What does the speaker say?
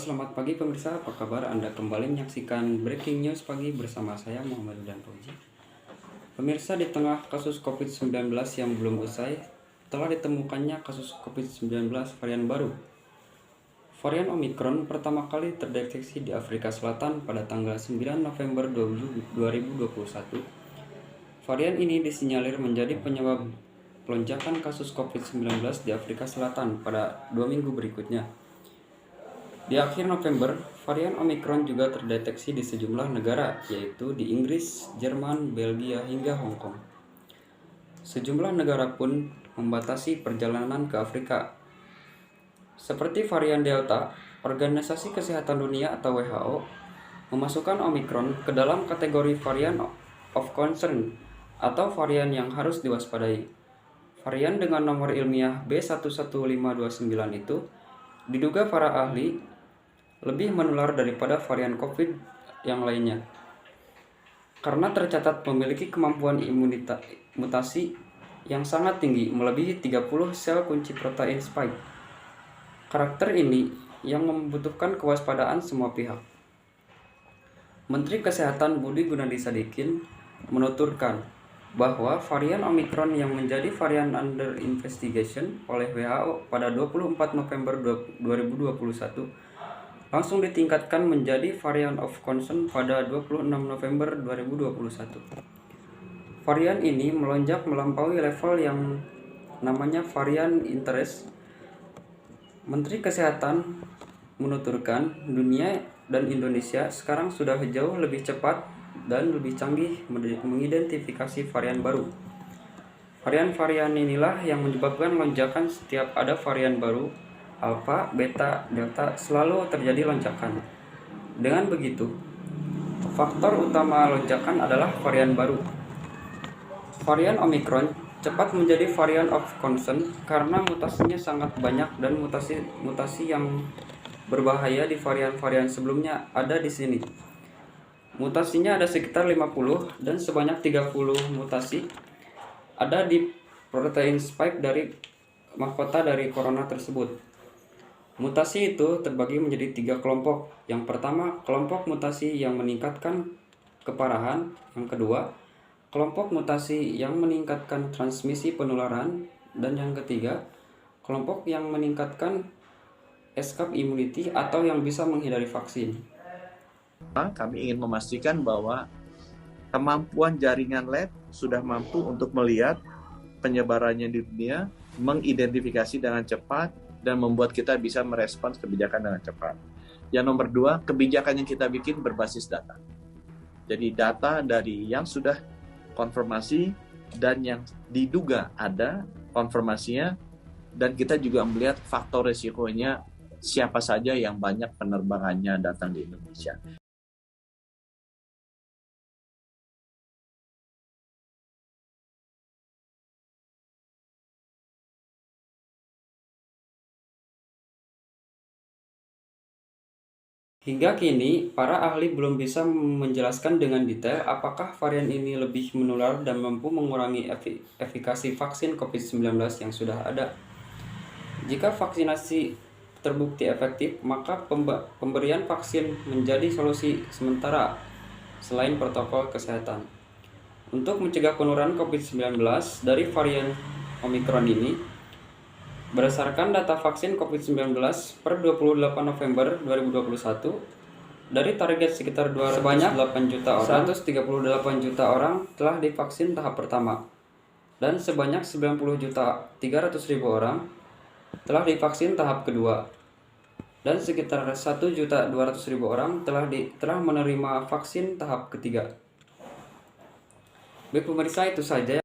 Selamat pagi pemirsa, apa kabar? Anda kembali menyaksikan Breaking News Pagi bersama saya Muhammad dan Fauzi. Pemirsa, di tengah kasus COVID-19 yang belum usai, telah ditemukannya kasus COVID-19 varian baru. Varian Omicron pertama kali terdeteksi di Afrika Selatan pada tanggal 9 November 2021. Varian ini disinyalir menjadi penyebab lonjakan kasus COVID-19 di Afrika Selatan pada 2 minggu berikutnya. Di akhir November, varian Omicron juga terdeteksi di sejumlah negara, yaitu di Inggris, Jerman, Belgia, hingga Hong Kong. Sejumlah negara pun membatasi perjalanan ke Afrika. Seperti varian Delta, Organisasi Kesehatan Dunia atau WHO memasukkan Omicron ke dalam kategori varian of concern atau varian yang harus diwaspadai. Varian dengan nomor ilmiah B11529 itu diduga para ahli lebih menular daripada varian COVID yang lainnya, karena tercatat memiliki kemampuan mutasi yang sangat tinggi, melebihi 30 sel kunci protein spike. Karakter ini yang membutuhkan kewaspadaan semua pihak. Menteri Kesehatan Budi Gunadi Sadikin menuturkan bahwa varian Omicron yang menjadi varian under investigation oleh WHO pada 24 November 2021 langsung ditingkatkan menjadi varian of concern pada 26 November 2021. Varian ini melonjak melampaui level yang namanya varian interest. Menteri Kesehatan menuturkan dunia dan Indonesia sekarang sudah jauh lebih cepat dan lebih canggih mengidentifikasi varian baru. Varian-varian inilah yang menyebabkan lonjakan. Setiap ada varian baru, Alpha, Beta, Delta, selalu terjadi lonjakan. Dengan begitu, faktor utama lonjakan adalah varian baru. Varian Omicron cepat menjadi varian of concern karena mutasinya sangat banyak dan mutasi yang berbahaya di varian-varian sebelumnya ada di sini. Mutasinya ada sekitar 50 dan sebanyak 30 mutasi ada di protein spike dari mahkota dari corona tersebut. Mutasi itu terbagi menjadi 3 kelompok. Yang pertama, kelompok mutasi yang meningkatkan keparahan. Yang kedua, kelompok mutasi yang meningkatkan transmisi penularan. Dan yang ketiga, kelompok yang meningkatkan escape immunity atau yang bisa menghindari vaksin. Kami ingin memastikan bahwa kemampuan jaringan lab sudah mampu untuk melihat penyebarannya di dunia, mengidentifikasi dengan cepat, dan membuat kita bisa merespons kebijakan dengan cepat. Yang nomor 2, kebijakan yang kita bikin berbasis data. Jadi data dari yang sudah konfirmasi dan yang diduga ada konfirmasinya, dan kita juga melihat faktor resikonya siapa saja yang banyak penerbangannya datang di Indonesia. Hingga kini, para ahli belum bisa menjelaskan dengan detail apakah varian ini lebih menular dan mampu mengurangi efikasi vaksin COVID-19 yang sudah ada. Jika vaksinasi terbukti efektif, maka pemberian vaksin menjadi solusi sementara selain protokol kesehatan. Untuk mencegah penularan COVID-19 dari varian Omicron ini, berdasarkan data vaksin COVID-19 per 28 November 2021, dari target sekitar sebanyak 138 juta orang telah divaksin tahap pertama, dan sebanyak 90.300.000 orang telah divaksin tahap kedua, dan sekitar 1.200.000 orang telah menerima vaksin tahap ketiga. Baik pemirsa, itu saja